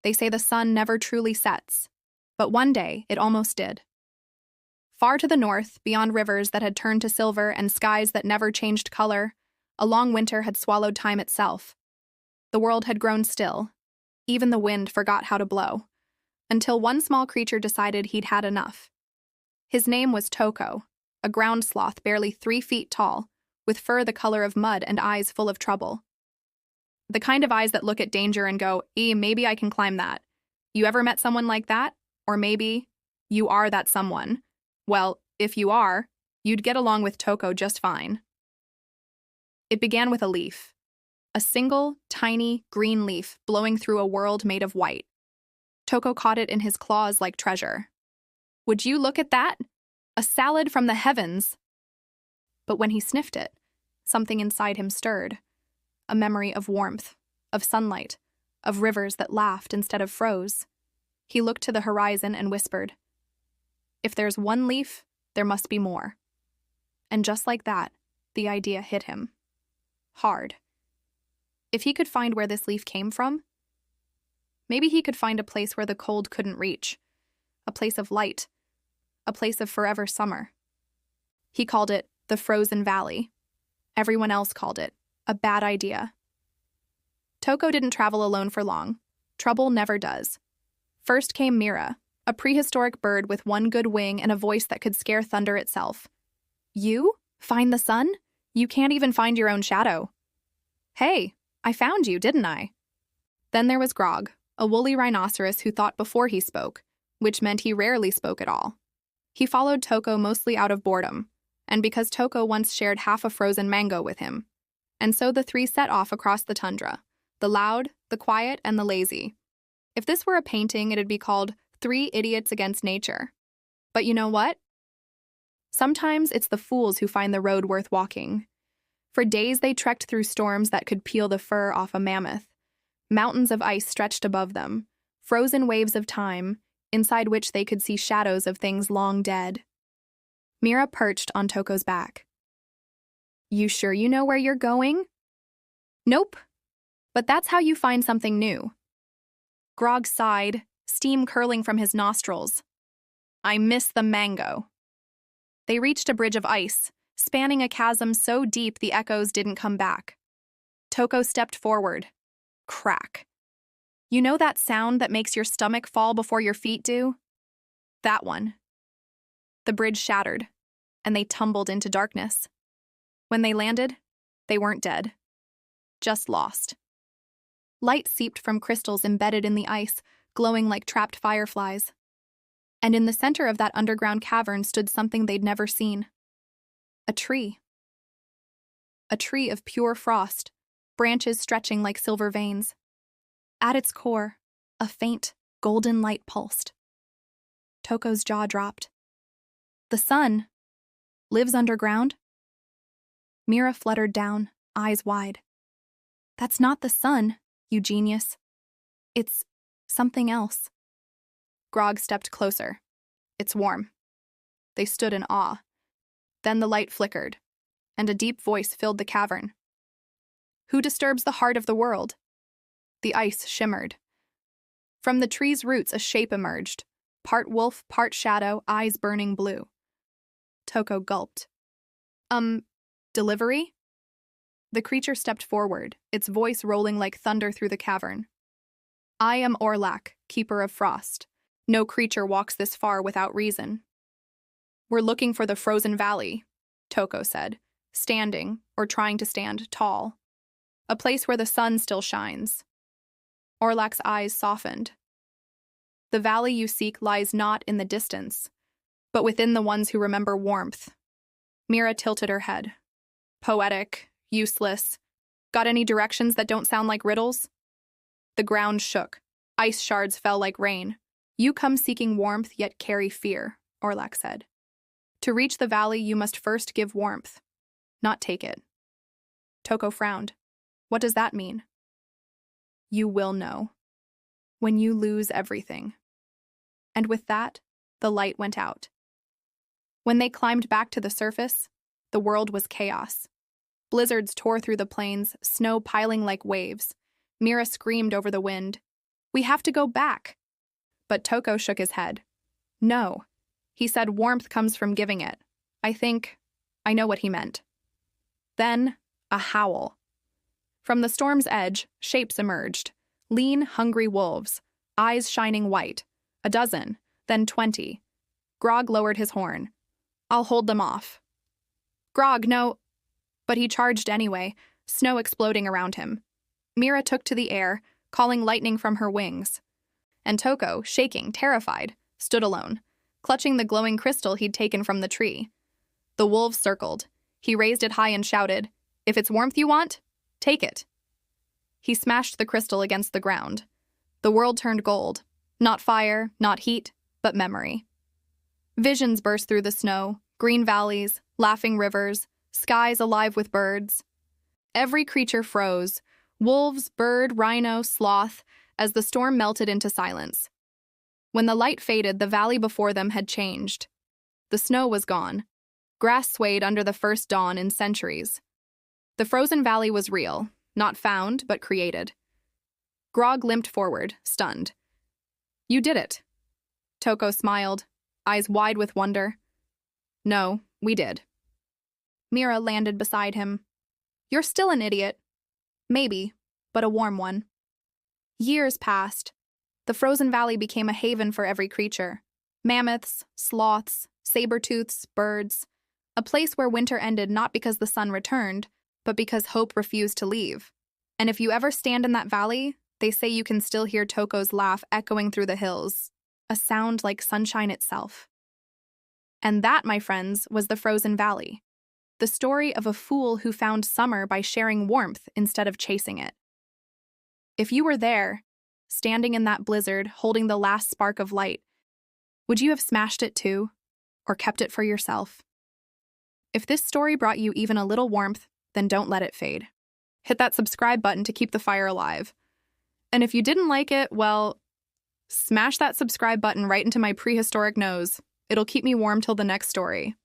They say the sun never truly sets, but one day it almost did. Far to the north, beyond rivers that had turned to silver and skies that never changed color, a long winter had swallowed time itself. The world had grown still. Even the wind forgot how to blow, until one small creature decided he'd had enough. His name was Toko, a ground sloth barely 3 feet tall, with fur the color of mud and eyes full of trouble. The kind of eyes that look at danger and go, maybe I can climb that. You ever met someone like that? Or maybe you are that someone. Well, if you are, you'd get along with Toko just fine. It began with a leaf. A single, tiny, green leaf blowing through a world made of white. Toko caught it in his claws like treasure. Would you look at that? A salad from the heavens! But when he sniffed it, something inside him stirred. A memory of warmth, of sunlight, of rivers that laughed instead of froze. He looked to the horizon and whispered, "If there's one leaf, there must be more." And just like that, the idea hit him. Hard. If he could find where this leaf came from, maybe he could find a place where the cold couldn't reach, a place of light, a place of forever summer. He called it the Frozen Valley. Everyone else called it a bad idea. Toko didn't travel alone for long. Trouble never does. First came Mira, a prehistoric bird with one good wing and a voice that could scare thunder itself. You? Find the sun? You can't even find your own shadow. Hey, I found you, didn't I? Then there was Grog, a woolly rhinoceros who thought before he spoke, which meant he rarely spoke at all. He followed Toko mostly out of boredom, and because Toko once shared half a frozen mango with him. And so the three set off across the tundra, the loud, the quiet, and the lazy. If this were a painting, it'd be called Three Idiots Against Nature. But you know what? Sometimes it's the fools who find the road worth walking. For days they trekked through storms that could peel the fur off a mammoth. Mountains of ice stretched above them, frozen waves of time, inside which they could see shadows of things long dead. Mira perched on Toko's back. You sure you know where you're going? Nope. But that's how you find something new. Grog sighed, steam curling from his nostrils. I miss the mango. They reached a bridge of ice, spanning a chasm so deep the echoes didn't come back. Toko stepped forward. Crack. You know that sound that makes your stomach fall before your feet do? That one. The bridge shattered, and they tumbled into darkness. When they landed, they weren't dead. Just lost. Light seeped from crystals embedded in the ice, glowing like trapped fireflies. And in the center of that underground cavern stood something they'd never seen. A tree. A tree of pure frost, branches stretching like silver veins. At its core, a faint, golden light pulsed. Toko's jaw dropped. The sun lives underground? Mira fluttered down, eyes wide. That's not the sun, you genius. It's something else. Grog stepped closer. It's warm. They stood in awe. Then the light flickered, and a deep voice filled the cavern. Who disturbs the heart of the world? The ice shimmered. From the tree's roots a shape emerged, part wolf, part shadow, eyes burning blue. Toko gulped. Delivery? The creature stepped forward, its voice rolling like thunder through the cavern. I am Orlak, keeper of frost. No creature walks this far without reason. We're looking for the Frozen Valley, Toko said, standing, or trying to stand, tall. A place where the sun still shines. Orlak's eyes softened. The valley you seek lies not in the distance, but within the ones who remember warmth. Mira tilted her head. Poetic, useless. Got any directions that don't sound like riddles? The ground shook. Ice shards fell like rain. You come seeking warmth, yet carry fear, Orlak said. To reach the valley, you must first give warmth, not take it. Toko frowned. What does that mean? You will know. When you lose everything. And with that, the light went out. When they climbed back to the surface, the world was chaos. Blizzards tore through the plains, snow piling like waves. Mira screamed over the wind. We have to go back. But Toko shook his head. No. He said warmth comes from giving it. I know what he meant. Then, a howl. From the storm's edge, shapes emerged. Lean, hungry wolves, eyes shining white. 12, then 20. Grog lowered his horn. I'll hold them off. Grog, no. But he charged anyway, snow exploding around him. Mira took to the air, calling lightning from her wings. And Toko, shaking, terrified, stood alone, clutching the glowing crystal he'd taken from the tree. The wolves circled. He raised it high and shouted, "If it's warmth you want, take it." He smashed the crystal against the ground. The world turned gold. Not fire, not heat, but memory. Visions burst through the snow, green valleys, laughing rivers, skies alive with birds. Every creature froze, wolves, bird, rhino, sloth, as the storm melted into silence. When the light faded, the valley before them had changed. The snow was gone. Grass swayed under the first dawn in centuries. The frozen valley was real, not found, but created. Grog limped forward, stunned. You did it. Toko smiled, eyes wide with wonder. No, we did. Mira landed beside him. You're still an idiot. Maybe, but a warm one. Years passed. The frozen valley became a haven for every creature. Mammoths, sloths, saber-tooths, birds. A place where winter ended not because the sun returned, but because hope refused to leave. And if you ever stand in that valley, they say you can still hear Toko's laugh echoing through the hills, a sound like sunshine itself. And that, my friends, was the Frozen Valley. The story of a fool who found summer by sharing warmth instead of chasing it. If you were there, standing in that blizzard, holding the last spark of light, would you have smashed it too, or kept it for yourself? If this story brought you even a little warmth, then don't let it fade. Hit that subscribe button to keep the fire alive. And if you didn't like it, well, smash that subscribe button right into my prehistoric nose. It'll keep me warm till the next story.